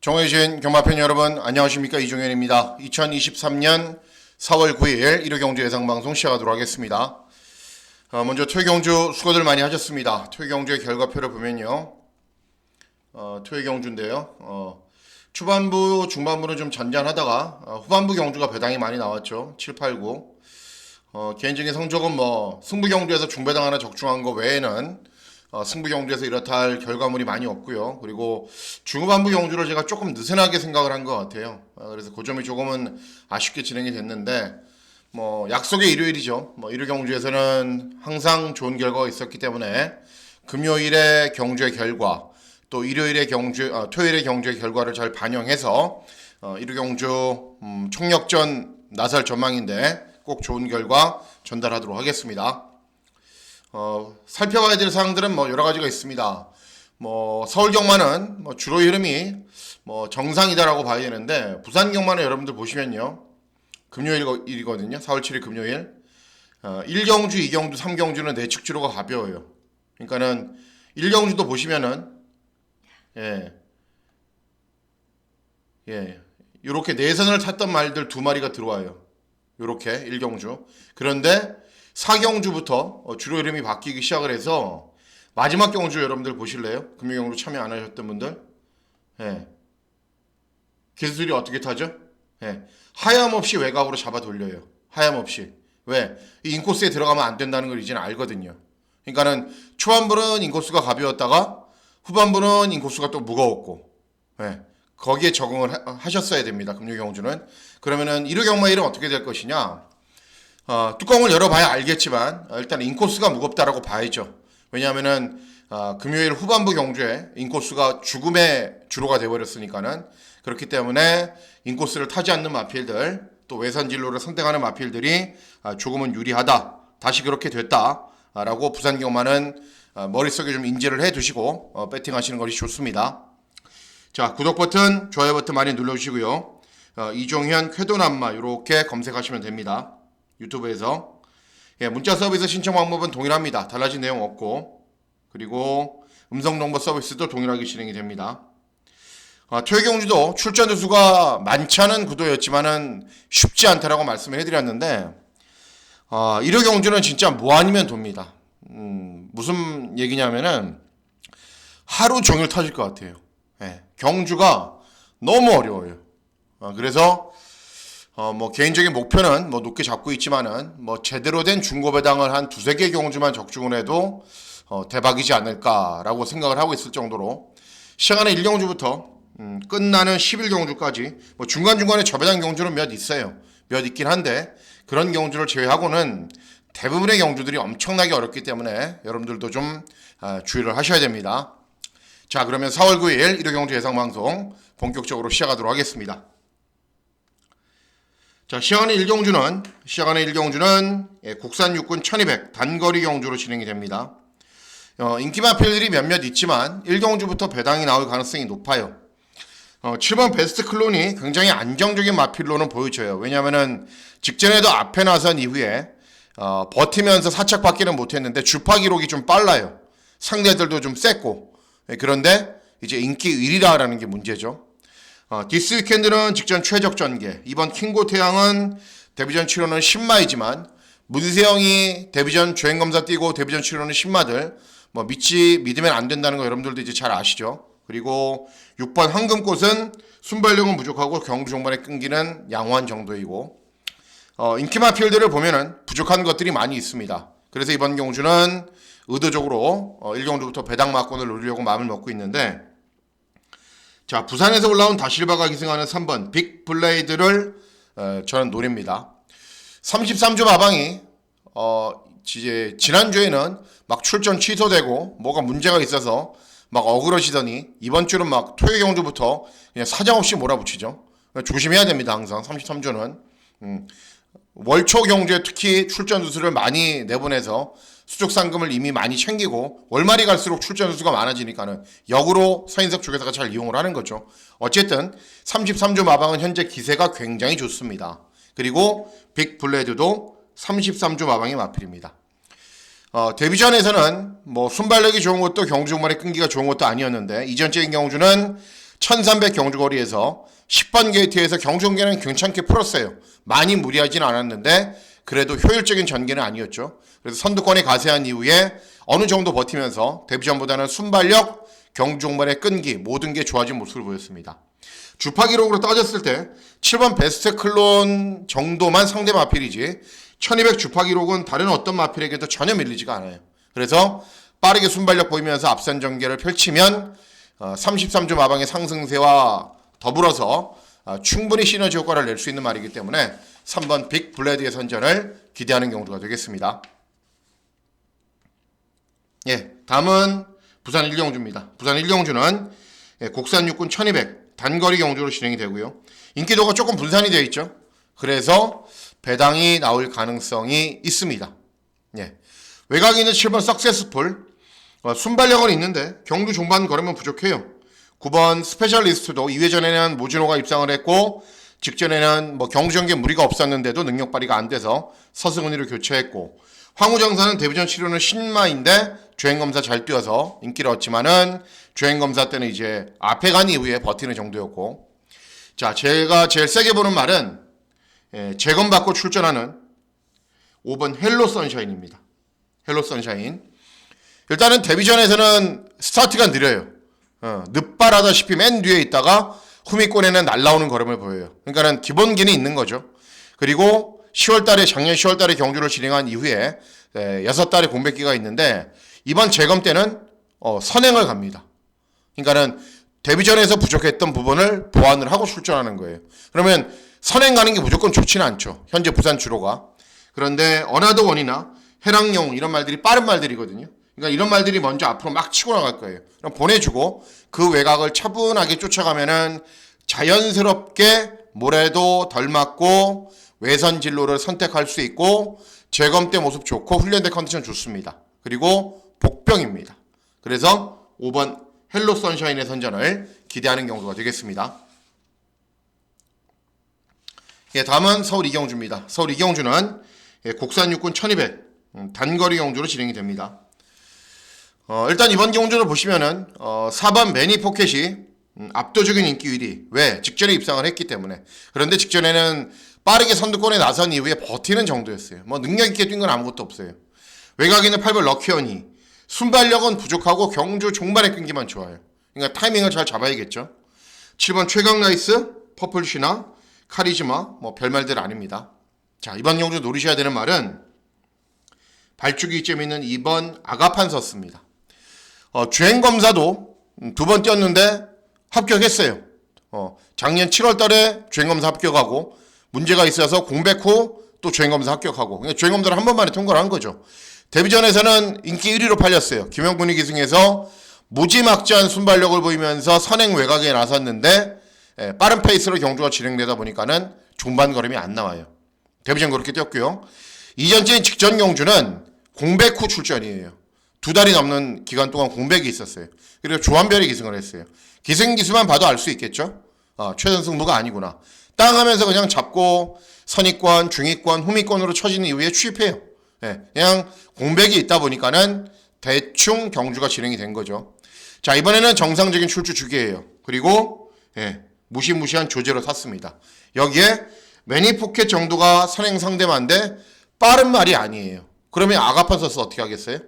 정해진 경마팬 여러분 안녕하십니까, 이종현입니다. 2023년 4월 9일 일요경주 예상방송 시작하도록 하겠습니다. 먼저 토요경주 수고들 많이 하셨습니다. 토요경주의 결과표를 보면요, 토요경주인데요, 초반부 중반부는 좀 잔잔하다가 후반부 경주가 배당이 많이 나왔죠. 7, 8, 9. 개인적인 성적은 승부 경주에서 중배당 하나 적중한 거 외에는 승부 경주에서 이렇다 할 결과물이 많이 없고요. 그리고 중후반부 경주를 제가 조금 느슨하게 생각을 한 것 같아요. 그래서 그 점이 조금은 아쉽게 진행이 됐는데, 약속의 일요일이죠. 일요 경주에서는 항상 좋은 결과가 있었기 때문에 금요일의 경주의 결과, 또 일요일의 토요일의 경주의 결과를 잘 반영해서 일요 경주 총력전 나설 전망인데 꼭 좋은 결과 전달하도록 하겠습니다. 살펴봐야 될 사항들은 여러 가지가 있습니다. 서울 경마는 주로의 흐름이 정상이다라고 봐야 되는데, 부산 경마는 여러분들 보시면요, 금요일이거든요. 4월 7일 금요일. 1경주, 2경주, 3경주는 내측 주로가 가벼워요. 그러니까는 1경주도 보시면은 요렇게 내선을 탔던 말들 두 마리가 들어와요. 요렇게 1경주. 그런데 4경주부터 주로 흐름이 바뀌기 시작을 해서 마지막 경주 여러분들 보실래요? 금요경주 참여 안 하셨던 분들. 기술이 어떻게 타죠? 하염없이 외곽으로 잡아 돌려요. 하염없이. 왜? 이 인코스에 들어가면 안 된다는 걸 이제는 알거든요. 그러니까는 초반부는 인코스가 가벼웠다가 후반부는 인코스가 또 무거웠고, 거기에 적응을 하셨어야 됩니다. 금요경주는. 그러면은 1호 경마일은 어떻게 될 것이냐? 뚜껑을 열어봐야 알겠지만 일단 인코스가 무겁다라고 봐야죠. 왜냐하면은 금요일 후반부 경주에 인코스가 죽음의 주로가 되어버렸으니까는. 그렇기 때문에 인코스를 타지 않는 마필들, 또 외선 진로를 선택하는 마필들이 조금은 유리하다, 다시 그렇게 됐다라고 부산 경마는 머릿속에 좀 인지를 해두시고 배팅하시는 것이 좋습니다. 자, 구독 버튼, 좋아요 버튼 많이 눌러주시고요. 이종현 쾌도남마 이렇게 검색하시면 됩니다. 유튜브에서. 문자 서비스 신청 방법은 동일합니다. 달라진 내용 없고, 그리고 음성 정보 서비스도 동일하게 진행이 됩니다. 토요경주도 출전 두수가 많지 않은 구도였지만은 쉽지 않다라고 말씀을 해드렸는데, 일요 경주는 진짜 뭐 아니면 돕니다. 무슨 얘기냐면은 하루 종일 터질 것 같아요. 경주가 너무 어려워요. 그래서 개인적인 목표는 높게 잡고 있지만은 제대로 된 중고배당을 한 두세 개 경주만 적중을 해도 대박이지 않을까라고 생각을 하고 있을 정도로, 시작하는 1경주부터 끝나는 11경주까지 중간중간에 저배당 경주는 몇 있어요. 몇 있긴 한데 그런 경주를 제외하고는 대부분의 경주들이 엄청나게 어렵기 때문에 여러분들도 좀 주의를 하셔야 됩니다. 자, 그러면 4월 9일 1호 경주 예상방송 본격적으로 시작하도록 하겠습니다. 자, 시작하는 1경주는 국산 육군 1200 단거리 경주로 진행이 됩니다. 인기 마필들이 몇몇 있지만 1경주부터 배당이 나올 가능성이 높아요. 7번 베스트 클론이 굉장히 안정적인 마필로는 보여져요. 왜냐면은 직전에도 앞에 나선 이후에 버티면서 사착받기는 못했는데 주파 기록이 좀 빨라요. 상대들도 좀 셌고. 그런데 이제 인기 1위라는 게 문제죠. 디스 위켄드는 직전 최적 전개. 이번 킹고 태양은 데뷔전 치료는 10마이지만 문세영이 데뷔전 주행검사 뛰고 데뷔전 치료는 10마들 믿으면 안 된다는 거 여러분들도 이제 잘 아시죠. 그리고 6번 황금꽃은 순발력은 부족하고 경주 종반에 끈기는 양호한 정도이고, 인기마 필드를 보면은 부족한 것들이 많이 있습니다. 그래서 이번 경주는 의도적으로 1경주부터 배당 막권을 노리려고 마음을 먹고 있는데, 자, 부산에서 올라온 다실바가 기승하는 3번 빅 블레이드를 저는 노립니다. 33주 마방이 지난주에는 막 출전 취소되고 뭐가 문제가 있어서 막 어그러지더니 이번 주는 막 토요 경주부터 그냥 사정없이 몰아붙이죠. 조심해야 됩니다. 항상 33주는 월초 경주에 특히 출전 두수를 많이 내보내서 수족 상금을 이미 많이 챙기고 월말이 갈수록 출전 두수가 많아지니까는 역으로 서인석 쪽에서가 잘 이용을 하는 거죠. 어쨌든 33주 마방은 현재 기세가 굉장히 좋습니다. 그리고 빅 블레드도 33주 마방이 마필입니다. 데뷔전에서는 순발력이 좋은 것도 경주 종말의 끈기가 좋은 것도 아니었는데, 이전적인 경주는 1300 경주거리에서 10번 게이트에서 경주경기는 괜찮게 풀었어요. 많이 무리하진 않았는데 그래도 효율적인 전개는 아니었죠. 그래서 선두권에 가세한 이후에 어느 정도 버티면서 데뷔전보다는 순발력, 경주 종반의 끈기 모든 게 좋아진 모습을 보였습니다. 주파 기록으로 따졌을 때 7번 베스트 클론 정도만 상대 마필이지 1200 주파 기록은 다른 어떤 마필에게도 전혀 밀리지가 않아요. 그래서 빠르게 순발력 보이면서 앞선 전개를 펼치면 33주 마방의 상승세와 더불어서 충분히 시너지 효과를 낼 수 있는 말이기 때문에 3번 빅 블레드의 선전을 기대하는 경주가 되겠습니다. 예, 다음은 부산 1경주입니다. 부산 1경주는 국산 육군 1200 단거리 경주로 진행이 되고요. 인기도가 조금 분산이 되어 있죠. 그래서 배당이 나올 가능성이 있습니다. 예. 외곽에 있는 7번 석세스풀 순발력은 있는데 경주 종반 걸으면 부족해요. 9번 스페셜리스트도 2회전에는 모진호가 입상을 했고 직전에는 경주전개 무리가 없었는데도 능력 발휘가 안 돼서 서승훈이를 교체했고 황우정사는 데뷔전 치료는 신마인데 주행검사 잘 뛰어서 인기를 얻지만은 주행검사 때는 이제 앞에 간 이후에 버티는 정도였고 자 제가 제일 세게 보는 말은 재검받고 출전하는 5번 헬로 선샤인입니다. 헬로 선샤인 일단은 데뷔전에서는 스타트가 느려요. 늪발하다시피 맨 뒤에 있다가 후미권에는 날라오는 걸음을 보여요. 그러니까는 기본기는 있는 거죠. 그리고 작년 10월달에 경주를 진행한 이후에 6달의 공백기가 있는데 이번 재검 때는 선행을 갑니다. 그러니까는 데뷔전에서 부족했던 부분을 보완을 하고 출전하는 거예요. 그러면 선행 가는 게 무조건 좋지는 않죠. 현재 부산 주로가. 그런데 어나더 원이나 해랑용 이런 말들이 빠른 말들이거든요. 그러니까 이런 말들이 먼저 앞으로 막 치고 나갈 거예요. 그럼 보내주고 그 외곽을 차분하게 쫓아가면은 자연스럽게 모래도 덜 맞고 외선 진로를 선택할 수 있고 재검 때 모습 좋고 훈련대 컨디션 좋습니다. 그리고 복병입니다. 그래서 5번 헬로 선샤인의 선전을 기대하는 경주가 되겠습니다. 예, 다음은 서울 이경주입니다. 서울 이경주는 국산 육군 1200 단거리 경주로 진행이 됩니다. 일단 이번 경주를 보시면은 4번 매니 포켓이 압도적인 인기 1위. 왜? 직전에 입상을 했기 때문에. 그런데 직전에는 빠르게 선두권에 나선 이후에 버티는 정도였어요. 능력 있게 뛴 건 아무것도 없어요. 외곽에 있는 8번 럭키언이 순발력은 부족하고 경주 종반의 끈기만 좋아요. 그러니까 타이밍을 잘 잡아야겠죠. 7번 최강라이스, 퍼플시나, 카리즈마 별말들 아닙니다. 자, 이번 경주 노리셔야 되는 말은 발주기 이점이 있는 2번 아가판서스입니다. 주행검사도 2번 뛰었는데 합격했어요. 작년 7월 달에 주행검사 합격하고 문제가 있어서 공백 후 또 주행검사 합격하고 그러니까 주행검사를 한 번만에 통과를 한 거죠. 데뷔전에서는 인기 1위로 팔렸어요. 김영군이 기승해서 무지막지한 순발력을 보이면서 선행 외곽에 나섰는데 빠른 페이스로 경주가 진행되다 보니까는 종반 걸음이 안 나와요. 데뷔전 그렇게 뛰었고요. 이전진 직전 경주는 공백 후 출전이에요. 2달이 넘는 기간 동안 공백이 있었어요. 그리고 조한별이 기승을 했어요. 기승기수만 봐도 알 수 있겠죠. 최전승부가 아니구나. 땅 하면서 그냥 잡고 선위권, 중위권, 후미권으로 쳐지는 이후에 취입해요. 그냥 공백이 있다 보니까는 대충 경주가 진행이 된 거죠. 자, 이번에는 정상적인 출주 주기예요. 그리고 무시무시한 조제로 탔습니다. 여기에 매니포켓 정도가 선행 상대만데 빠른 말이 아니에요. 그러면 아가판서스 어떻게 하겠어요?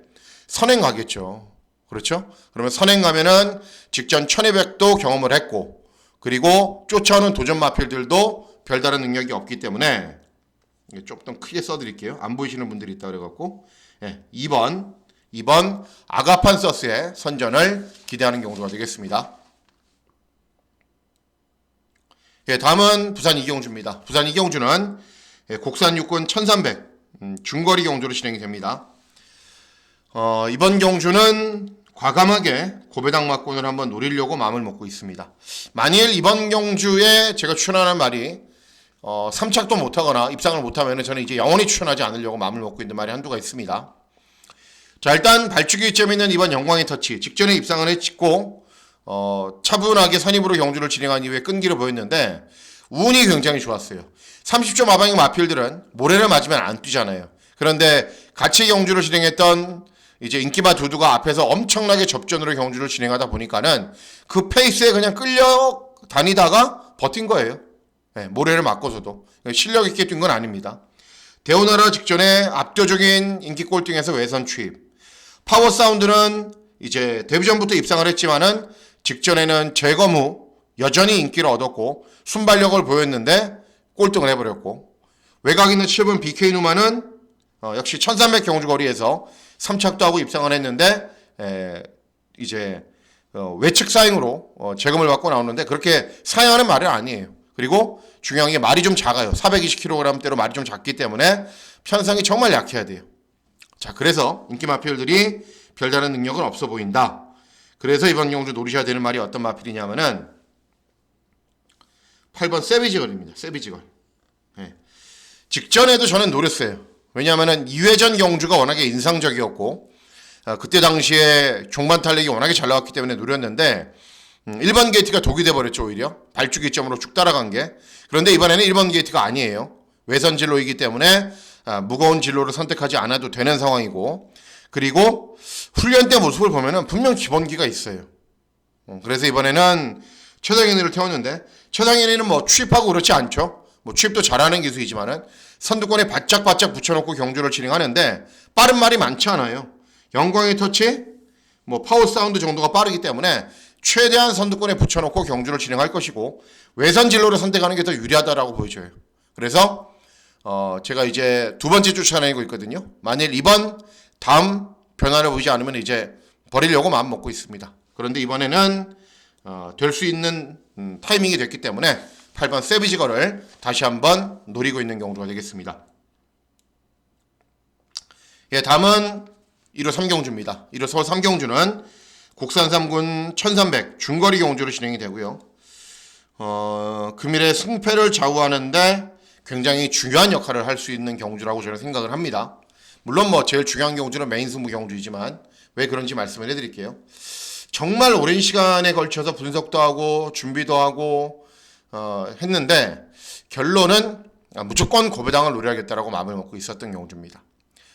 선행 가겠죠. 그렇죠? 그러면 선행 가면은 직전 1200도 경험을 했고 그리고 쫓아오는 도전 마필들도 별다른 능력이 없기 때문에 조금 크게 써드릴게요. 안 보이시는 분들이 있다 그래갖고 2번 아가판서스의 선전을 기대하는 경우가 되겠습니다. 다음은 부산 이경주입니다. 부산 이경주는 국산 육군 1300 중거리 경주로 진행이 됩니다. 이번 경주는 과감하게 고배당 막군을 한번 노리려고 마음을 먹고 있습니다. 만일 이번 경주에 제가 추천하는 말이 3착도 못하거나 입상을 못하면 저는 이제 영원히 추천하지 않으려고 마음을 먹고 있는 말이 한두가 있습니다. 자, 일단 발주기 이점에 있는 이번 영광의 터치 직전에 입상을 해찍고 차분하게 선입으로 경주를 진행한 이후에 끈기를 보였는데 운이 굉장히 좋았어요. 30점 마방의 마필들은 모래를 맞으면 안 뛰잖아요. 그런데 같이 경주를 진행했던 이제 인기마 두두가 앞에서 엄청나게 접전으로 경주를 진행하다 보니까는 그 페이스에 그냥 끌려 다니다가 버틴 거예요. 네, 모래를 맞고서도. 실력 있게 뛴 건 아닙니다. 대우나라 직전에 압도적인 인기 꼴등에서 외선 취입. 파워 사운드는 이제 데뷔전부터 입상을 했지만은 직전에는 재검 후 여전히 인기를 얻었고 순발력을 보였는데 꼴등을 해버렸고, 외곽 있는 7번 BK 누마는 역시 1300 경주거리에서 3착도 하고 입상을 했는데 이제 외측 사행으로 재검을 받고 나오는데 그렇게 사행하는 말은 아니에요. 그리고 중요한 게 말이 좀 작아요. 420kg대로 말이 좀 작기 때문에 편성이 정말 약해야 돼요. 자, 그래서 인기 마필들이 별다른 능력은 없어 보인다. 그래서 이번 경주 노리셔야 되는 말이 어떤 마필이냐면은 8번 세비지걸입니다. 세비지걸. 네. 직전에도 저는 노렸어요. 왜냐하면은 2회전 경주가 워낙에 인상적이었고 그때 당시에 종반 탄력이 워낙에 잘 나왔기 때문에 노렸는데 1번 게이트가 독이 돼버렸죠. 오히려 발주기점으로 쭉 따라간 게. 그런데 이번에는 1번 게이트가 아니에요. 외선 진로이기 때문에 무거운 진로를 선택하지 않아도 되는 상황이고, 그리고 훈련 때 모습을 보면은 분명 기본기가 있어요. 그래서 이번에는 최상현이를 태웠는데, 최상현이는 뭐 취입하고 그렇지 않죠. 뭐 취입도 잘하는 기수이지만은 선두권에 바짝바짝 붙여놓고 경주를 진행하는데 빠른 말이 많지 않아요. 영광의 터치, 뭐 파워 사운드 정도가 빠르기 때문에 최대한 선두권에 붙여놓고 경주를 진행할 것이고, 외선 진로를 선택하는 게 더 유리하다라고 보여져요. 그래서 제가 이제 두 번째 쫓아내고 있거든요. 만일 이번 다음 변화를 보이지 않으면 이제 버리려고 마음 먹고 있습니다. 그런데 이번에는 될 수 있는 타이밍이 됐기 때문에 8번 세비지거를 다시 한번 노리고 있는 경주가 되겠습니다. 예, 다음은 1호 3경주입니다. 1호 서울 3경주는 국산 3군 1300 중거리 경주로 진행이 되고요. 금일의 승패를 좌우하는데 굉장히 중요한 역할을 할 수 있는 경주라고 저는 생각을 합니다. 물론 뭐 제일 중요한 경주는 메인 승부 경주이지만 왜 그런지 말씀을 해드릴게요. 정말 오랜 시간에 걸쳐서 분석도 하고 준비도 하고 했는데 결론은 무조건 고배당을 노려야겠다라고 마음을 먹고 있었던 경주입니다.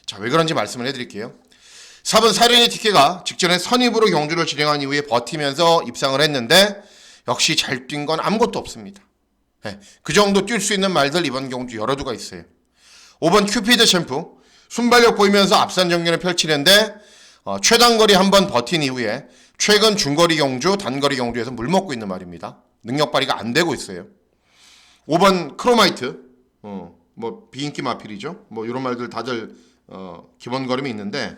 자, 왜 그런지 말씀을 해드릴게요. 4번 사륜의 티케가 직전에 선입으로 경주를 진행한 이후에 버티면서 입상을 했는데 역시 잘 뛴 건 아무것도 없습니다. 네, 그 정도 뛸 수 있는 말들 이번 경주 여러 두가 있어요. 5번 큐피드 챔프 순발력 보이면서 앞선 정면을 펼치는데 최단거리 한번 버틴 이후에 최근 중거리 경주, 단거리 경주에서 물먹고 있는 말입니다. 능력 발휘가 안 되고 있어요. 5번 크로마이트, 뭐 비인기 마필이죠. 뭐 이런 말들 다들 기본 걸음이 있는데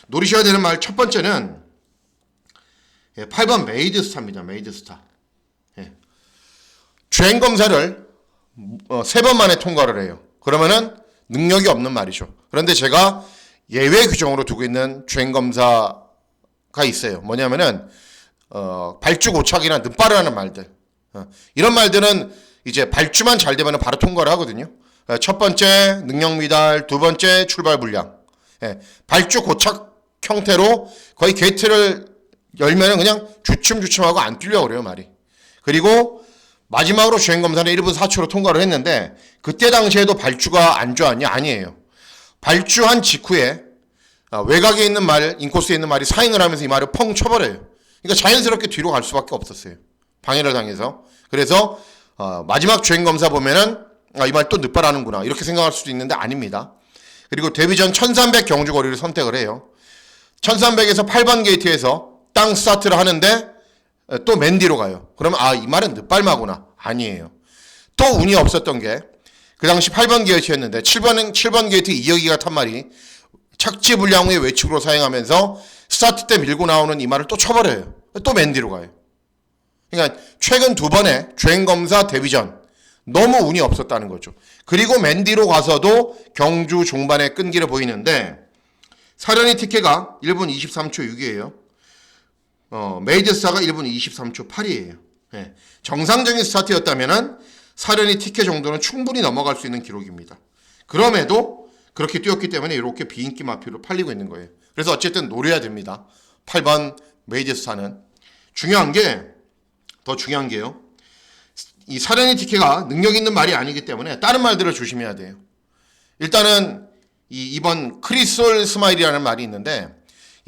노리셔야 되는 말 첫 번째는 8번 메이드스타입니다. 메이드스타. 주행 검사를 3번 만에 통과를 해요. 그러면은 능력이 없는 말이죠. 그런데 제가 예외 규정으로 두고 있는 주행 검사가 있어요. 뭐냐면은 발주 고착이나 늦바르라는 말들. 이런 말들은 이제 발주만 잘 되면 바로 통과를 하거든요. 첫 번째 능력 미달, 두 번째 출발 불량. 발주 고착 형태로 거의 게이트를 열면은 그냥 주춤주춤하고 안 뚫려고 그래요, 말이. 그리고 마지막으로 주행검사는 1분 4초로 통과를 했는데 그때 당시에도 발주가 안 좋았냐? 아니에요. 발주한 직후에 외곽에 있는 말, 인코스에 있는 말이 사행을 하면서 이 말을 펑 쳐버려요. 그러니까 자연스럽게 뒤로 갈 수밖에 없었어요. 방해를 당해서. 그래서 마지막 주행검사 보면은 이 말 또 늦바라는구나 이렇게 생각할 수도 있는데 아닙니다. 그리고 데뷔 전 1300 경주거리를 선택을 해요. 1300에서 8번 게이트에서 땅 스타트를 하는데 또 맨 뒤로 가요. 그러면 이 말은 늦발마구나. 아니에요. 또 운이 없었던 게 그 당시 8번 게이트였는데 7번 게이트 이혁이가 탄 말이 착지 불량 후에 외측으로 사행하면서 스타트 때 밀고 나오는 이 말을 또 쳐버려요. 또 맨 뒤로 가요. 그러니까 최근 두 번의 주행검사 데뷔 전 너무 운이 없었다는 거죠. 그리고 맨 뒤로 가서도 경주 종반에 끈기를 보이는데 사련이 티케가 1분 23초 6이에요. 메이드스타가 1분 23초 8이에요. 네. 정상적인 스타트였다면 사련이 티케 정도는 충분히 넘어갈 수 있는 기록입니다. 그럼에도 그렇게 뛰었기 때문에 이렇게 비인기 마피로 팔리고 있는 거예요. 그래서 어쨌든 노려야 됩니다. 8번 메이드스타는. 더 중요한 게요. 이 사련이 티케가 능력 있는 말이 아니기 때문에 다른 말들을 조심해야 돼요. 일단은 이번 크리솔 스마일이라는 말이 있는데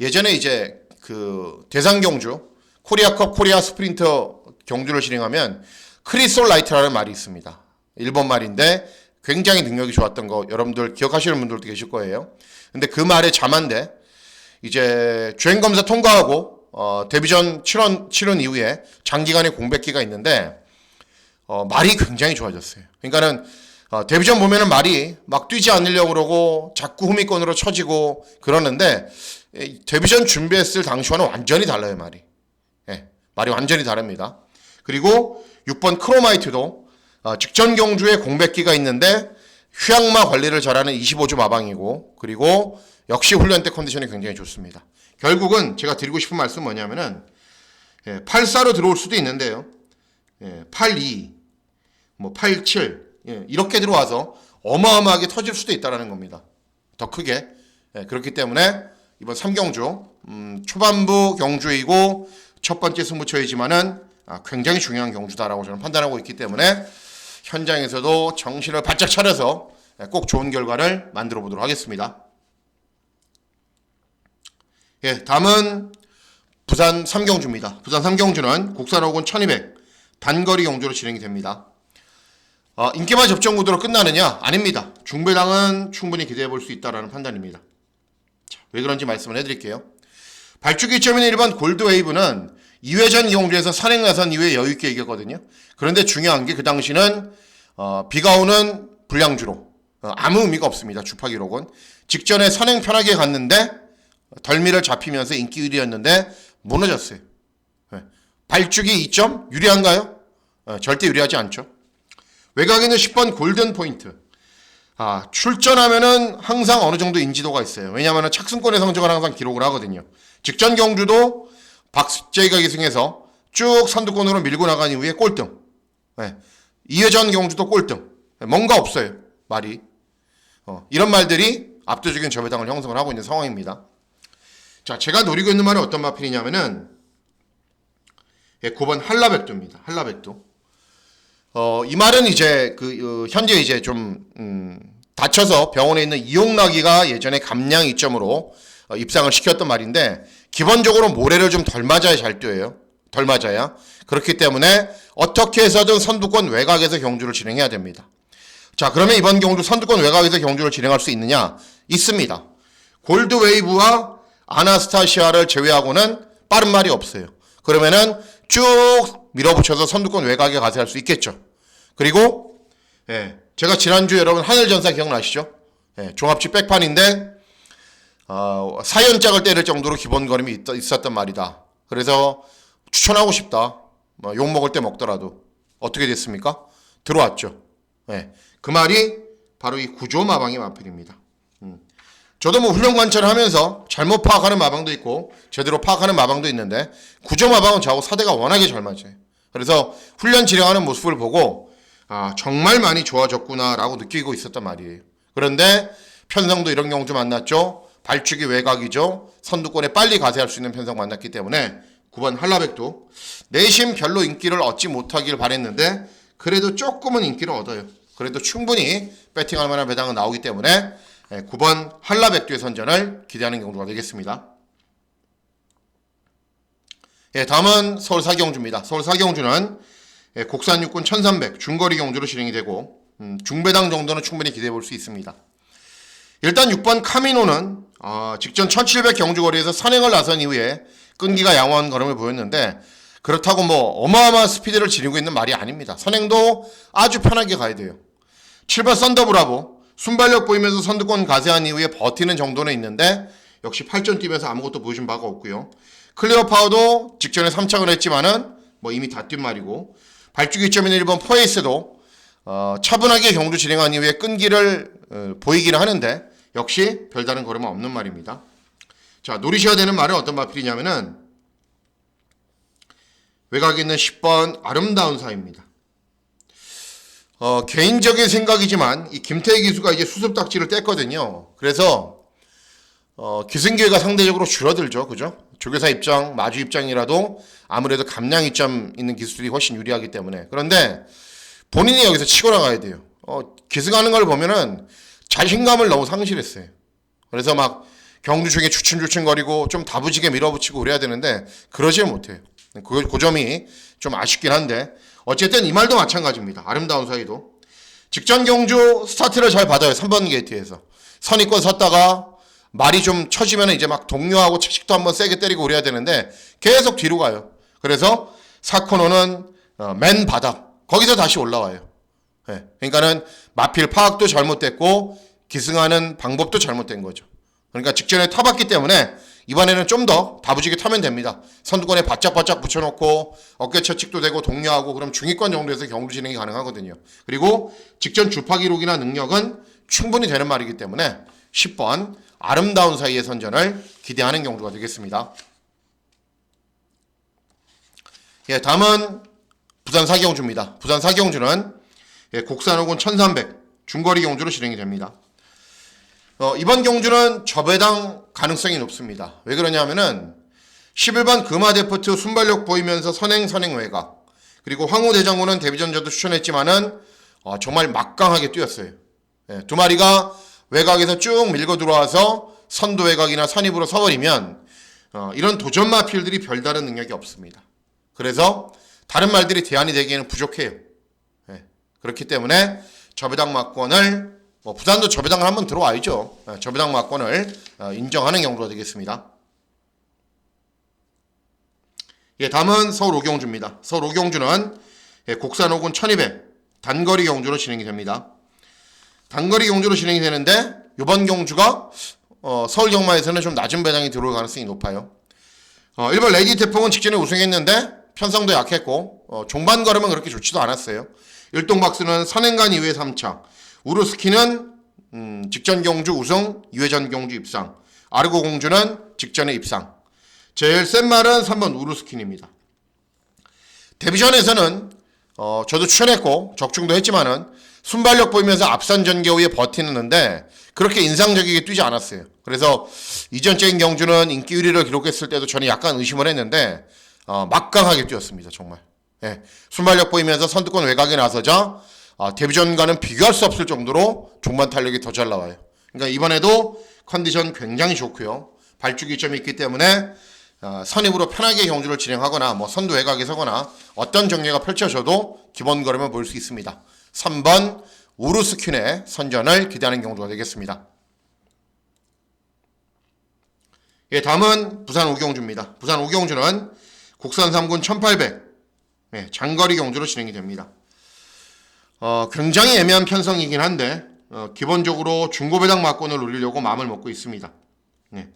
예전에 이제 그 대상 경주 코리아컵 코리아 스프린터 경주를 진행하면 크리솔라이트라는 말이 있습니다. 일본 말인데 굉장히 능력이 좋았던 거 여러분들 기억하시는 분들도 계실 거예요. 근데 그 말의 자만대 이제 주행 검사 통과하고 데뷔전 치른 이후에 장기간의 공백기가 있는데 말이 굉장히 좋아졌어요. 그러니까는 데뷔전 보면은 말이 막 뛰지 않으려고 그러고 자꾸 후미권으로 쳐지고 그러는데 데뷔전 준비했을 당시와는 완전히 달라요, 말이. 예, 말이 완전히 다릅니다. 그리고 6번 크로마이트도 직전 경주에 공백기가 있는데 휴양마 관리를 잘하는 25주 마방이고 그리고 역시 훈련 때 컨디션이 굉장히 좋습니다. 결국은 제가 드리고 싶은 말씀은 뭐냐면은 84로 들어올 수도 있는데요. 82, 뭐 87 이렇게 들어와서 어마어마하게 터질 수도 있다는 겁니다. 더 크게. 그렇기 때문에 이번 3경주 초반부 경주이고 첫 번째 승부처이지만은 굉장히 중요한 경주다라고 저는 판단하고 있기 때문에 현장에서도 정신을 바짝 차려서 꼭 좋은 결과를 만들어 보도록 하겠습니다. 다음은 부산 3경주입니다. 부산 3경주는 국산 호군 1200 단거리 경주로 진행이 됩니다. 인기만 접전 구도로 끝나느냐? 아닙니다. 중배당은 충분히 기대해 볼 수 있다는 판단입니다. 자, 왜 그런지 말씀을 해드릴게요. 발주기 2.1 1번 골드웨이브는 2회전 경주에서 선행 나선 이후에 여유있게 이겼거든요. 그런데 중요한 게 그 당시는 비가 오는 불량주로 아무 의미가 없습니다. 주파 기록은. 직전에 선행 편하게 갔는데 덜미를 잡히면서 인기 1위였는데 무너졌어요. 발주기 2점 유리한가요? 절대 유리하지 않죠. 외곽에는 10번 골든 포인트. 출전하면은 항상 어느 정도 인지도가 있어요. 왜냐하면 착승권의 성적을 항상 기록을 하거든요. 직전 경주도 박재희가 기승해서 쭉 선두권으로 밀고 나간 이후에 꼴등. 2회전 경주도 꼴등. 뭔가 없어요. 말이. 이런 말들이 압도적인 저배당을 형성을 하고 있는 상황입니다. 자, 제가 노리고 있는 말은 어떤 마필이냐면은 9번 한라백두입니다. 한라백두. 이 말은 이제 현재 이제 좀 다쳐서 병원에 있는 이용락이가 예전에 감량 이점으로 입상을 시켰던 말인데 기본적으로 모래를 좀 덜 맞아야 잘 뛰어요. 덜 맞아야. 그렇기 때문에 어떻게 해서든 선두권 외곽에서 경주를 진행해야 됩니다. 자, 그러면 이번 경주 선두권 외곽에서 경주를 진행할 수 있느냐? 있습니다. 골드웨이브와 아나스타시아를 제외하고는 빠른 말이 없어요. 그러면은 쭉 밀어붙여서 선두권 외곽에 가서 할 수 있겠죠. 그리고 제가 지난주에 여러분 하늘전사 기억나시죠? 종합지 백판인데 4연짝을 때릴 정도로 기본 걸음이 있었단 말이다. 그래서 추천하고 싶다. 욕먹을 때 먹더라도. 어떻게 됐습니까? 들어왔죠. 그 말이 바로 이 구조 마방의 마필입니다. 저도 뭐 훈련 관찰을 하면서 잘못 파악하는 마방도 있고 제대로 파악하는 마방도 있는데 구조 마방은 저하고 사대가 워낙에 잘 맞아요. 그래서 훈련 진행하는 모습을 보고 정말 많이 좋아졌구나 라고 느끼고 있었단 말이에요. 그런데 편성도 이런 경우 좀 만났죠. 발주기 외곽이죠. 선두권에 빨리 가세할 수 있는 편성 만났기 때문에 9번 한라백도 내심 별로 인기를 얻지 못하길 바랬는데 그래도 조금은 인기를 얻어요. 그래도 충분히 배팅할 만한 배당은 나오기 때문에 9번 한라백두의 선전을 기대하는 경주가 되겠습니다. 다음은 서울 사경주입니다. 서울 사경주는 국산 육군 1300 중거리 경주로 진행이 되고 중배당 정도는 충분히 기대해 볼 수 있습니다. 일단 6번 카미노는 직전 1700 경주거리에서 선행을 나선 이후에 끈기가 양호한 걸음을 보였는데 그렇다고 뭐 어마어마한 스피드를 지니고 있는 말이 아닙니다. 선행도 아주 편하게 가야 돼요. 7번 썬더브라보 순발력 보이면서 선두권 가세한 이후에 버티는 정도는 있는데 역시 8전 뛰면서 아무것도 보여준 바가 없고요. 클리어 파워도 직전에 3착을 했지만은 뭐 이미 다 뛴 말이고 발주기 2.1번 포에이스도 차분하게 경주 진행한 이후에 끈기를 보이기는 하는데 역시 별다른 걸음은 없는 말입니다. 자, 노리셔야 되는 말은 어떤 마필이냐면은 외곽에 있는 10번 아름다운 사입니다. 개인적인 생각이지만 이 김태희 기수가 이제 수습 딱지를 뗐거든요. 그래서 기승기회가 상대적으로 줄어들죠. 그죠? 조교사 입장, 마주 입장이라도 아무래도 감량 이점 있는 기수들이 훨씬 유리하기 때문에. 그런데 본인이 여기서 치고 나가야 돼요. 기승하는 걸 보면은 자신감을 너무 상실했어요. 그래서 막 경주 중에 주춤주춤거리고 좀 다부지게 밀어붙이고 그래야 되는데 그러지 못해요. 그 점이 좀 아쉽긴 한데 어쨌든 이 말도 마찬가지입니다. 아름다운 사이도 직전 경주 스타트를 잘 받아요. 3번 게이트에서 선입권 섰다가 말이 좀 처지면 이제 막 동료하고 채식도 한번 세게 때리고 그래야 되는데 계속 뒤로 가요. 그래서 4코너는 맨 바닥 거기서 다시 올라와요. 네. 그러니까는 마필 파악도 잘못됐고 기승하는 방법도 잘못된 거죠. 그러니까 직전에 타봤기 때문에 이번에는 좀 더 다부지게 타면 됩니다. 선두권에 바짝바짝 붙여놓고 어깨 채찍도 되고 동료하고 그럼 중위권 정도에서 경주 진행이 가능하거든요. 그리고 직전 주파 기록이나 능력은 충분히 되는 말이기 때문에 10번 아름다운 사이의 선전을 기대하는 경주가 되겠습니다. 예, 다음은 부산 사경주입니다. 부산 사경주는 곡산호군 1300 중거리 경주로 진행이 됩니다. 이번 경주는 저배당 가능성이 높습니다. 왜 그러냐면은 11번 금화데프트 순발력 보이면서 선행 외곽 그리고 황후대장군은 데뷔전저도 추천했지만은 정말 막강하게 뛰었어요. 예, 두 마리가 외곽에서 쭉 밀고 들어와서 선도 외곽이나 선입으로 서버리면 이런 도전 마필들이 별다른 능력이 없습니다. 그래서 다른 말들이 대안이 되기에는 부족해요. 예, 그렇기 때문에 저배당 막권을 부산도 저배당을 한번 들어와야죠. 저배당 막권을 인정하는 경우가 되겠습니다. 예, 다음은 서울 오경주입니다. 서울 오경주는 곡산호군 1200 단거리 경주로 진행이 됩니다. 단거리 경주로 진행이 되는데 이번 경주가 서울 경마에서는 좀 낮은 배당이 들어올 가능성이 높아요. 1번 레디 태풍은 직전에 우승했는데 편성도 약했고 종반 걸음은 그렇게 좋지도 않았어요. 일동박수는 선행간 이후에 3차 우루스키는 직전 경주 우승 2회전 경주 입상 아르고 공주는 직전에 입상 제일 센 말은 3번 우루스킨입니다. 데뷔전에서는 저도 추천했고 적중도 했지만은 순발력 보이면서 앞선 전개 후에 버티는데 그렇게 인상적이게 뛰지 않았어요. 그래서 이전적인 경주는 인기 1위를 기록했을 때도 저는 약간 의심을 했는데 막강하게 뛰었습니다. 정말. 예, 순발력 보이면서 선두권 외곽에 나서자 데뷔전과는 비교할 수 없을 정도로 종반 탄력이 더 잘 나와요. 그러니까 이번에도 컨디션 굉장히 좋고요. 발주기점이 있기 때문에 선입으로 편하게 경주를 진행하거나 선두 외곽에 서거나 어떤 전개가 펼쳐져도 기본 걸음을 볼 수 있습니다. 3번 우루스킨의 선전을 기대하는 경주가 되겠습니다. 예, 다음은 부산 오경주입니다. 부산 오경주는 곡산 3군 1800 장거리 경주로 진행이 됩니다. 굉장히 애매한 편성이긴 한데 기본적으로 중고배당 막권을 올리려고 마음을 먹고 있습니다. 네.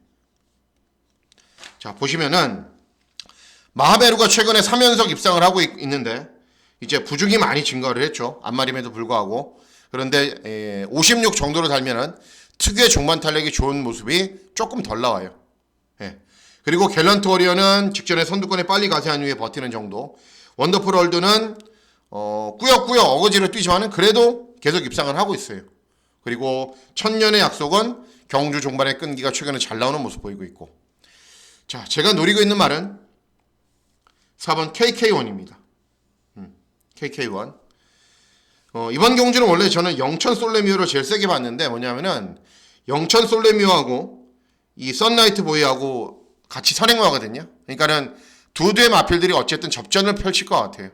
자, 보시면은 마하베루가 최근에 3연속 입상을 하고 있는데 이제 부중이 많이 증가를 했죠. 앞마림에도 불구하고. 그런데 56 정도로 달면은 특유의 종반 탄력이 좋은 모습이 조금 덜 나와요. 예. 그리고 갤런트 워리어는 직전에 선두권에 빨리 가세한 이후에 버티는 정도. 원더풀 월드는 꾸역꾸역 어거지로 뛰지만은 그래도 계속 입상을 하고 있어요. 그리고 천년의 약속은 경주 종반의 끈기가 최근에 잘 나오는 모습 보이고 있고. 자, 제가 노리고 있는 말은 4번 KK1입니다. KK1. 이번 경주는 원래 저는 영천 솔레미오를 제일 세게 봤는데 뭐냐면은 영천 솔레미오하고 이 썬라이트 보이하고 같이 선행하거든요. 그러니까는 두 대의 마필들이 어쨌든 접전을 펼칠 것 같아요.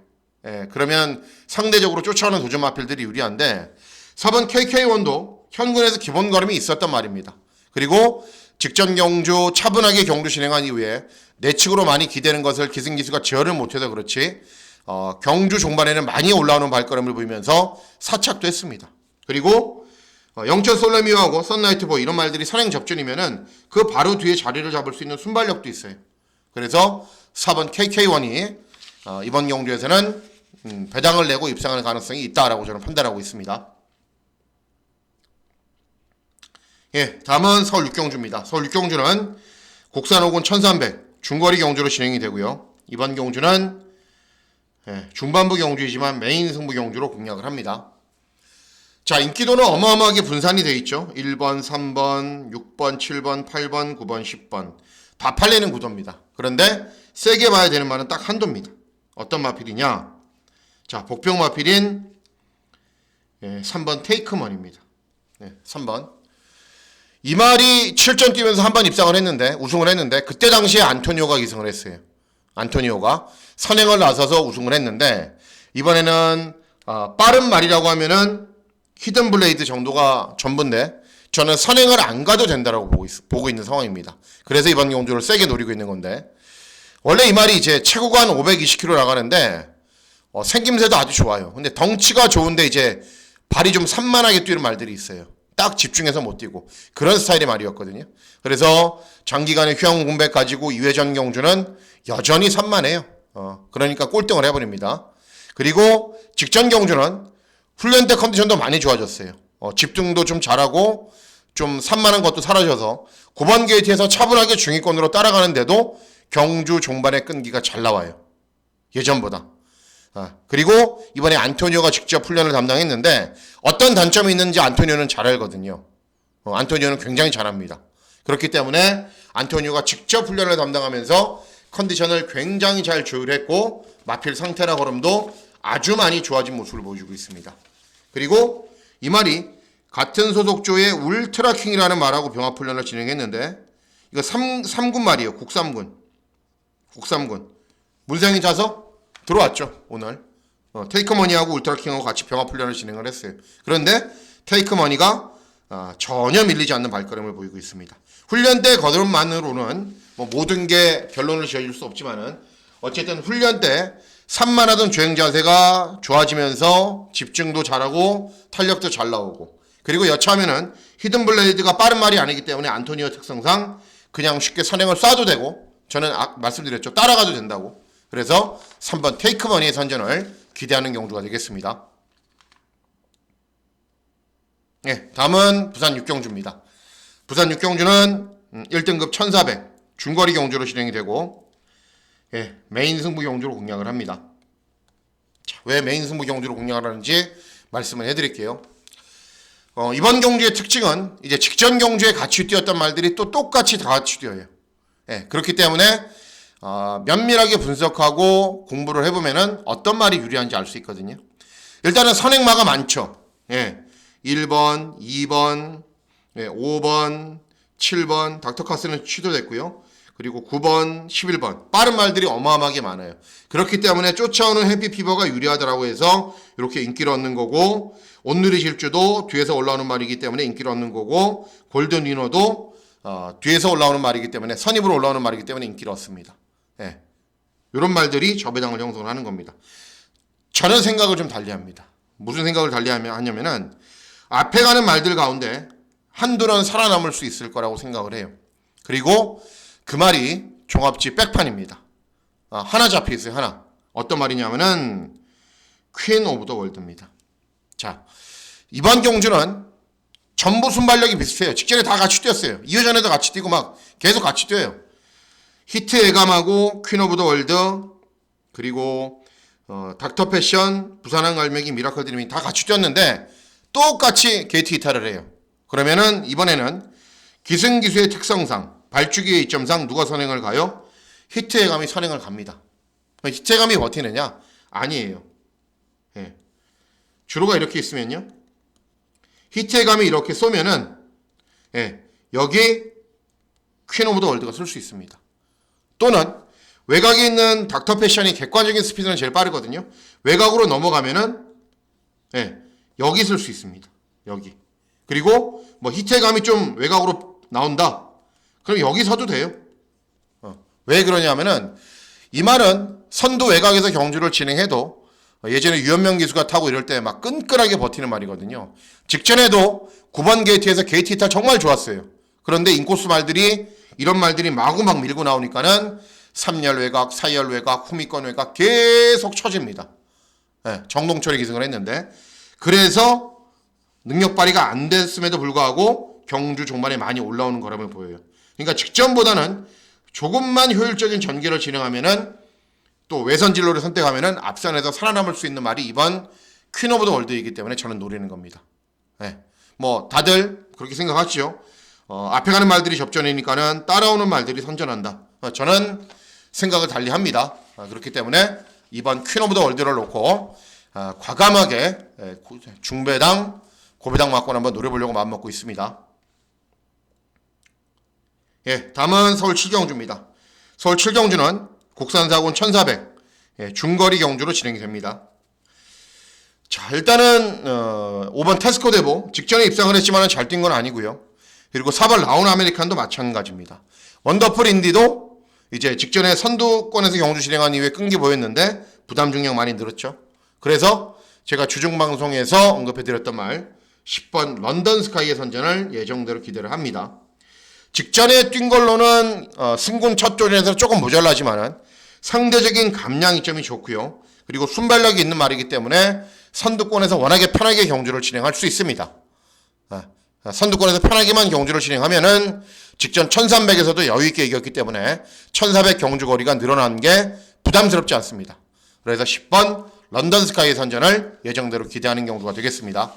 예, 그러면 상대적으로 쫓아오는 도전 마필들이 유리한데 4번 KK1도 현군에서 기본 걸음이 있었단 말입니다. 그리고 직전 경주 차분하게 경주 진행한 이후에 내측으로 많이 기대는 것을 기승기수가 제어를 못해서 그렇지 경주 종반에는 많이 올라오는 발걸음을 보이면서 사착도 했습니다. 그리고 영천 솔레미오하고 선라이트 보이 이런 말들이 선행 접전이면은 그 바로 뒤에 자리를 잡을 수 있는 순발력도 있어요. 그래서 4번 KK1이 이번 경주에서는 배당을 내고 입상할 가능성이 있다라고 저는 판단하고 있습니다. 예, 다음은 서울 육경주입니다. 서울 육경주는 곡산호군 1300 중거리 경주로 진행이 되고요. 이번 경주는 중반부 경주이지만 메인 승부 경주로 공략을 합니다. 자, 인기도는 어마어마하게 분산이 되어 있죠. 1번, 3번, 6번, 7번, 8번, 9번, 10번 다 팔리는 구도입니다. 그런데 세게 봐야 되는 말은 딱 한도입니다. 어떤 마필이냐? 자, 복병 마필인 3번 테이크먼입니다. 3번. 이 말이 7전 뛰면서 한 번 입상을 했는데 우승을 했는데 그때 당시에 안토니오가 기승을 했어요. 안토니오가 선행을 나서서 우승을 했는데 이번에는 빠른 말이라고 하면은 히든 블레이드 정도가 전부인데 저는 선행을 안 가도 된다라고 보고 있는 상황입니다. 그래서 이번 경주를 세게 노리고 있는 건데 원래 이 말이 이제 최고가 한 520km 나가는데 생김새도 아주 좋아요. 근데 덩치가 좋은데 이제 발이 좀 산만하게 뛰는 말들이 있어요. 딱 집중해서 못 뛰고 그런 스타일의 말이었거든요. 그래서 장기간의 휴양 공백 가지고 2회전 경주는 여전히 산만해요. 그러니까 꼴등을 해버립니다. 그리고 직전 경주는 훈련 때 컨디션도 많이 좋아졌어요. 집중도 좀 잘하고 좀 산만한 것도 사라져서 9번 게이트에서 차분하게 중위권으로 따라가는데도 경주 종반의 끈기가 잘 나와요. 예전보다. 그리고 이번에 안토니오가 직접 훈련을 담당했는데 어떤 단점이 있는지 안토니오는 잘 알거든요. 안토니오는 굉장히 잘합니다. 그렇기 때문에 안토니오가 직접 훈련을 담당하면서 컨디션을 굉장히 잘 조율했고 마필 상태나 걸음도 아주 많이 좋아진 모습을 보여주고 있습니다. 그리고 이 말이 같은 소속조의 울트라킹이라는 말하고 병합 훈련을 진행했는데 이거 3군 말이에요. 국삼군. 문세영이 자서 들어왔죠. 오늘 테이크머니하고 울트라킹하고 같이 병합 훈련을 진행을 했어요. 그런데 테이크머니가 전혀 밀리지 않는 발걸음을 보이고 있습니다. 훈련 때 걸음만으로는 모든 게 결론을 지어줄 수 없지만은 어쨌든 훈련 때 산만하던 주행 자세가 좋아지면서 집중도 잘하고 탄력도 잘 나오고 그리고 여차하면은 히든 블레이드가 빠른 말이 아니기 때문에 안토니오 특성상 그냥 쉽게 선행을 쏴도 되고 저는 말씀드렸죠. 따라가도 된다고. 그래서 3번 테이크머니의 선전을 기대하는 경주가 되겠습니다. 네, 다음은 부산 6경주입니다. 부산 6경주는 1등급 1400 중거리 경주로 진행이 되고 메인 승부 경주로 공략을 합니다. 자, 왜 메인 승부 경주로 공략을 하는지 말씀을 해드릴게요. 이번 경주의 특징은 이제 직전 경주에 같이 뛰었던 말들이 또 똑같이 다 같이 뛰어요. 그렇기 때문에 면밀하게 분석하고 공부를 해보면은 어떤 말이 유리한지 알 수 있거든요. 일단은 선행마가 많죠. 1번, 2번, 5번, 7번 닥터카스는 취소됐고요. 그리고 9번, 11번 빠른 말들이 어마어마하게 많아요. 그렇기 때문에 쫓아오는 해피피버가 유리하다라고 해서 이렇게 인기를 얻는 거고 온누리 질주도 뒤에서 올라오는 말이기 때문에 인기를 얻는 거고 골든 위너도 뒤에서 올라오는 말이기 때문에 선입으로 올라오는 말이기 때문에 인기를 얻습니다. 이런 말들이 저배당을 형성하는 겁니다. 저는 생각을 좀 달리합니다. 무슨 생각을 달리하냐면은 앞에 가는 말들 가운데 한두는 살아남을 수 있을 거라고 생각을 해요. 그리고 그 말이 종합지 백판입니다. 하나 잡혀 있어요. 하나. 어떤 말이냐면은 퀸 오브 더 월드입니다. 자, 이번 경주는 전부 순발력이 비슷해요. 직전에 다 같이 뛰었어요. 2회전에도 같이 뛰고 막 계속 같이 뛰어요. 히트 애감하고 퀸 오브 더 월드 그리고 닥터 패션, 부산항 갈매기, 미라클 드리밍 다 같이 뛰었는데 똑같이 게이트 이탈을 해요. 그러면은 이번에는 기승기수의 특성상 발주기의 이점상 누가 선행을 가요? 히트 애감이 선행을 갑니다. 히트 애감이 버티느냐? 아니에요. 주로가 이렇게 있으면요. 히트 애감이 이렇게 쏘면은 여기 퀸 오브 더 월드가 쓸 수 있습니다. 또는 외곽에 있는 닥터 패션이 객관적인 스피드는 제일 빠르거든요. 외곽으로 넘어가면은 여기 쓸 수 있습니다. 여기. 그리고 히트감이 좀 외곽으로 나온다. 그럼 여기 서도 돼요. 왜 그러냐면은 이 말은 선두 외곽에서 경주를 진행해도 예전에 유현명 기수가 타고 이럴 때 막 끈끈하게 버티는 말이거든요. 직전에도 9번 게이트에서 게이트 이탈 정말 좋았어요. 그런데 인코스 말들이 이런 말들이 마구 막 밀고 나오니까는 3열 외곽, 4열 외곽, 후미권 외곽 계속 쳐집니다. 정동철이 기승을 했는데 그래서 능력 발휘가 안 됐음에도 불구하고 경주 종반에 많이 올라오는 거라면 보여요. 그러니까 직전보다는 조금만 효율적인 전개를 진행하면은 또 외선 진로를 선택하면은 앞선에서 살아남을 수 있는 말이 이번 퀸 오브 더 월드이기 때문에 저는 노리는 겁니다. 다들 그렇게 생각하시죠. 앞에 가는 말들이 접전이니까는 따라오는 말들이 선전한다. 저는 생각을 달리합니다. 그렇기 때문에 이번 퀸 오브 더 월드를 놓고 과감하게 중배당, 고배당 맞고 한번 노려보려고 마음먹고 있습니다. 예, 다음은 서울 7경주입니다. 서울 7경주는 국산사군 1400 중거리 경주로 진행이 됩니다. 자, 일단은 5번 테스코 대보 직전에 입상을 했지만 잘 뛴 건 아니고요. 그리고 4번 라운 아메리칸도 마찬가지입니다. 원더풀 인디도 이제 직전에 선두권에서 경주 진행한 이후에 끈기 보였는데 부담 중량 많이 늘었죠. 그래서 제가 주중방송에서 언급해드렸던 말 10번 런던 스카이의 선전을 예정대로 기대를 합니다. 직전에 뛴 걸로는 승군 첫 조전에서 조금 모자라지만은 상대적인 감량 이점이 좋고요. 그리고 순발력이 있는 말이기 때문에 선두권에서 워낙에 편하게 경주를 진행할 수 있습니다. 선두권에서 편하게만 경주를 진행하면은 직전 1300에서도 여유있게 이겼기 때문에 1400 경주 거리가 늘어난 게 부담스럽지 않습니다. 그래서 10번 런던 스카이 선전을 예정대로 기대하는 경주가 되겠습니다.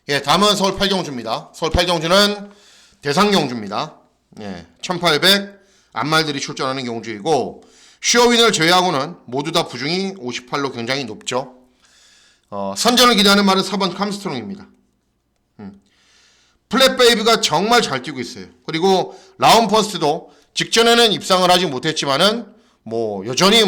예, 다음은 서울 8경주입니다. 서울 8경주는 대상 경주입니다. 예, 1800 앞말들이 출전하는 경주이고 슈어윈을 제외하고는 모두 다 부중이 58로 굉장히 높죠. 선전을 기대하는 말은 4번 캄스트롱입니다. 플랫베이비가 정말 잘 뛰고 있어요. 그리고 라운퍼스트도 직전에는 입상을 하지 못했지만은 여전히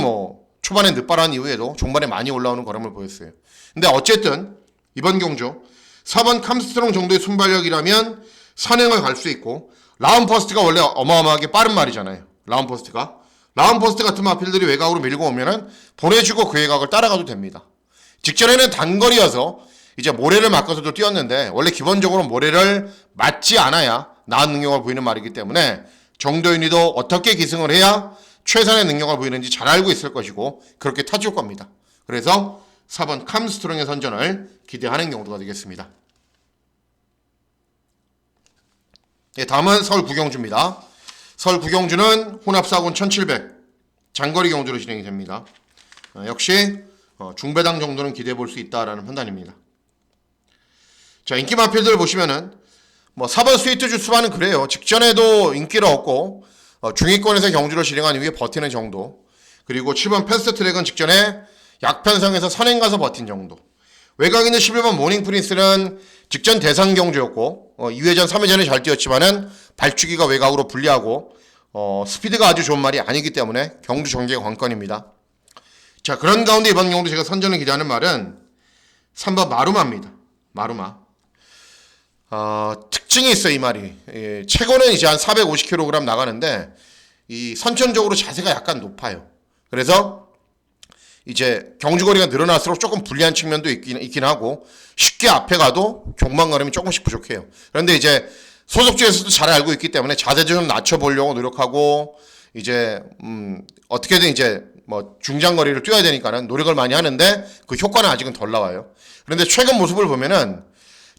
초반에 늦바란 이후에도 종반에 많이 올라오는 걸음을 보였어요. 근데 어쨌든 이번 경주 4번 캄스트롱 정도의 순발력이라면 선행을 갈 수 있고 라운퍼스트가 원래 어마어마하게 빠른 말이잖아요. 라운퍼스트 같은 마필들이 외곽으로 밀고 오면은 보내주고 그 외곽을 따라가도 됩니다. 직전에는 단거리여서 이제 모래를 맞고서도 뛰었는데 원래 기본적으로 모래를 맞지 않아야 나은 능력을 보이는 말이기 때문에 정도윤이도 어떻게 기승을 해야 최선의 능력을 보이는지 잘 알고 있을 것이고 그렇게 타줄 겁니다. 그래서 4번 캄스트롱의 선전을 기대하는 경우가 되겠습니다. 예, 다음은 서울 9경주입니다. 서울 9경주는 혼합사군 1700 장거리 경주로 진행이 됩니다. 역시 중배당 정도는 기대해 볼 수 있다라는 판단입니다. 자, 인기 마필들 보시면은 4번 스위트 주스바는 그래요. 직전에도 인기를 얻고 중위권에서 경주를 진행한 이후에 버티는 정도. 그리고 7번 패스트 트랙은 직전에 약편성에서 선행 가서 버틴 정도. 외곽 있는 11번 모닝 프린스는 직전 대상 경주였고 2회전 3회전에 잘 뛰었지만은 발주기가 외곽으로 불리하고 스피드가 아주 좋은 말이 아니기 때문에 경주 전개가 관건입니다. 자, 그런 가운데 이번 경주 제가 선전을 기대하는 말은 3번 마루마입니다. 마루마. 특징이 있어요, 이 말이. 최고는 이제 한 450kg 나가는데 이 선천적으로 자세가 약간 높아요. 그래서 이제 경주거리가 늘어날수록 조금 불리한 측면도 있긴 하고 쉽게 앞에 가도 경망걸음이 조금씩 부족해요. 그런데 이제 소속주에서도 잘 알고 있기 때문에 자세를 좀 낮춰보려고 노력하고 이제 어떻게든 이제 중장거리를 뛰어야 되니까는 노력을 많이 하는데 그 효과는 아직은 덜 나와요. 그런데 최근 모습을 보면은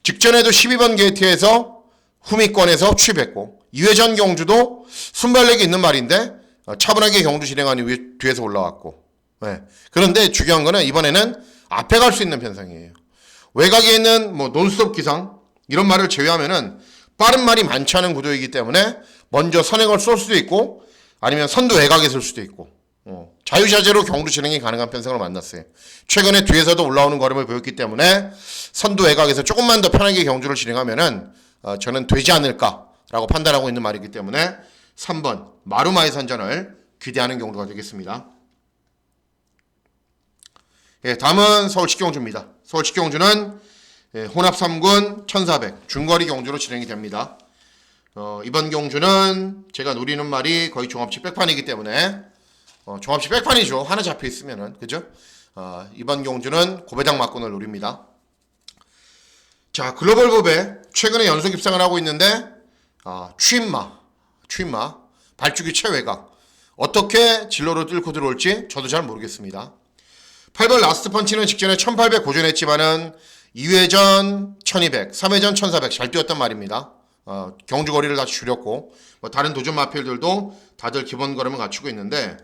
직전에도 12번 게이트에서 후미권에서 취입했고 2회전 경주도 순발력이 있는 말인데 차분하게 경주 진행한 이후에 뒤에서 올라왔고 네. 그런데 중요한 거는 이번에는 앞에 갈 수 있는 편성이에요. 외곽에 있는 논스톱 기상 이런 말을 제외하면은 빠른 말이 많지 않은 구도이기 때문에 먼저 선행을 쏠 수도 있고 아니면 선두 외곽에 설 수도 있고 자유자재로 경주 진행이 가능한 편성을 만났어요. 최근에 뒤에서도 올라오는 걸음을 보였기 때문에 선두 외곽에서 조금만 더 편하게 경주를 진행하면은 저는 되지 않을까라고 판단하고 있는 말이기 때문에 3번 마루마의 선전을 기대하는 경우가 되겠습니다. 예, 다음은 서울 10경주입니다. 서울 10경주는 혼합 3군 1400 중거리 경주로 진행이 됩니다. 이번 경주는 제가 노리는 말이 거의 종합치 백판이기 때문에 종합치 백판이죠. 하나 잡혀 있으면은 그죠? 이번 경주는 고배당 막군을 노립니다. 자, 글로벌 법에 최근에 연속 입상을 하고 있는데 취임마 발주기 최외곽 어떻게 진로를 뚫고 들어올지 저도 잘 모르겠습니다. 8번 라스트 펀치는 직전에 1800 고전했지만은 2회전 1200, 3회전 1400 잘 뛰었단 말입니다. 경주 거리를 다시 줄였고 다른 도전 마필들도 다들 기본 걸음을 갖추고 있는데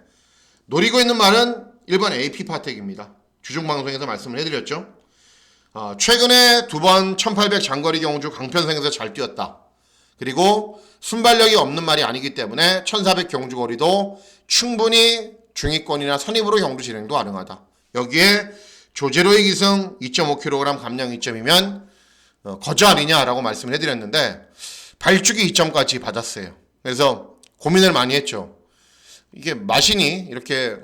노리고 있는 말은 1번 AP 파텍입니다. 주중 방송에서 말씀을 해드렸죠. 최근에 2번 1800 장거리 경주 강편성에서 잘 뛰었다. 그리고 순발력이 없는 말이 아니기 때문에 1400 경주 거리도 충분히 중위권이나 선입으로 경주 진행도 가능하다. 여기에 조제로의 기승 2.5kg 감량 2점이면 거저 아니냐라고 말씀을 해드렸는데 발주기 2점까지 받았어요. 그래서 고민을 많이 했죠. 이게 마신이 이렇게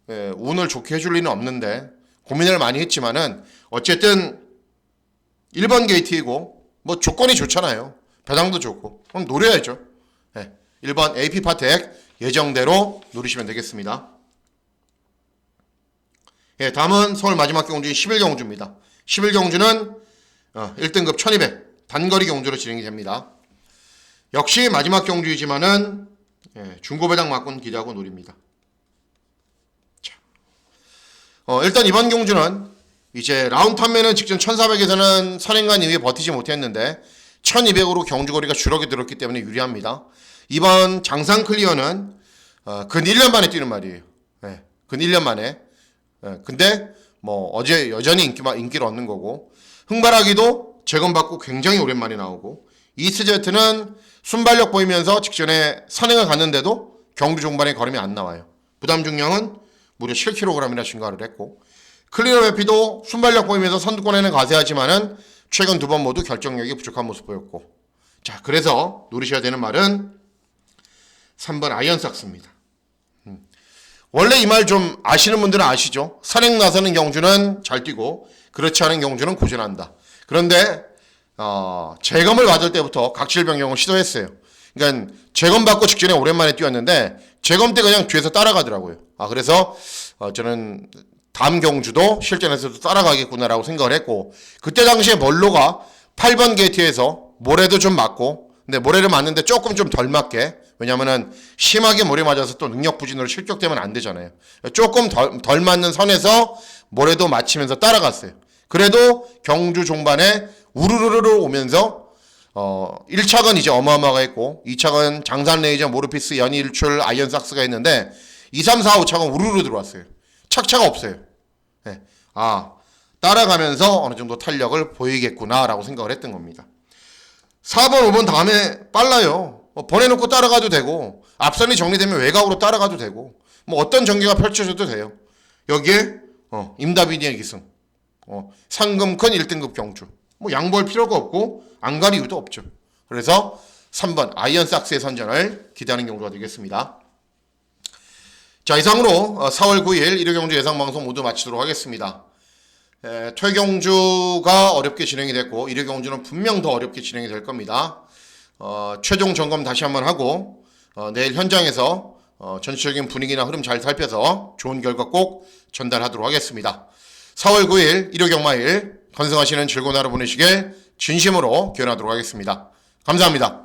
운을 좋게 해줄 리는 없는데 고민을 많이 했지만은 어쨌든 1번 게이트이고 뭐 조건이 좋잖아요. 배당도 좋고 그럼 노려야죠. 1번 AP파텍 예정대로 노리시면 되겠습니다. 다음은 서울 마지막 경주인 11경주입니다. 11경주는 1등급 1200 단거리 경주로 진행이 됩니다. 역시 마지막 경주이지만은 중고배당 막군 기대하고 노립니다. 자, 일단 이번 경주는 이제 라운드 판매는 직전 1400에서는 선행간 이후에 버티지 못했는데 1200으로 경주거리가 줄어들었기 때문에 유리합니다. 이번 장상 클리어는 근 1년 만에 뛰는 말이에요. 근 1년 만에. 근데 뭐 어제 여전히 인기를 얻는 거고 흥바라기도 재검받고 굉장히 오랜만에 나오고 이스제트는 순발력 보이면서 직전에 선행을 갔는데도 경주 종반에 걸음이 안 나와요. 부담 중량은 무려 7kg이나 증가를 했고 클리어 회피도 순발력 보이면서 선두권에는 가세하지만은 최근 두 번 모두 결정력이 부족한 모습 보였고 자 그래서 노리셔야 되는 말은 3번 아이언삭스입니다. 원래 이 말 좀 아시는 분들은 아시죠? 선행 나서는 경주는 잘 뛰고 그렇지 않은 경주는 고전한다. 그런데 재검을 받을 때부터 각질 변경을 시도했어요. 그러니까 재검 받고 직전에 오랜만에 뛰었는데 재검 때 그냥 뒤에서 따라가더라고요. 그래서 저는 다음 경주도 실전에서도 따라가겠구나라고 생각을 했고 그때 당시에 멀로가 8번 게이트에서 모래도 좀 맞고 근데 모래를 맞는데 조금 좀 덜 맞게 왜냐면은 심하게 모래 맞아서 또 능력 부진으로 실격되면 안 되잖아요. 조금 덜 맞는 선에서 모래도 맞히면서 따라갔어요. 그래도 경주 종반에 우르르르 오면서 1차건 이제 어마어마하게 했고 2차건 장산 레이저 모르피스 연일출 아이언삭스가 했는데 2, 3, 4, 5차건 우르르 들어왔어요. 착차가 없어요. 따라가면서 어느 정도 탄력을 보이겠구나라고 생각을 했던 겁니다. 4번, 5번 다음에 빨라요. 보내놓고 따라가도 되고 앞선이 정리되면 외곽으로 따라가도 되고 뭐 어떤 전개가 펼쳐져도 돼요. 여기에 임다비니의 기승 상금큰 1등급 경주 뭐 양보할 필요가 없고 안 갈 이유도 없죠. 그래서 3번 아이언삭스의 선전을 기대하는 경주가 되겠습니다. 자 이상으로 4월 9일 1회 경주 예상방송 모두 마치도록 하겠습니다. 퇴경주가 어렵게 진행이 됐고 1회 경주는 분명 더 어렵게 진행이 될 겁니다. 최종 점검 다시 한번 하고 내일 현장에서 전체적인 분위기나 흐름 잘 살펴서 좋은 결과 꼭 전달하도록 하겠습니다. 4월 9일 일요경마일 건승하시는 즐거운 하루 보내시길 진심으로 기원하도록 하겠습니다. 감사합니다.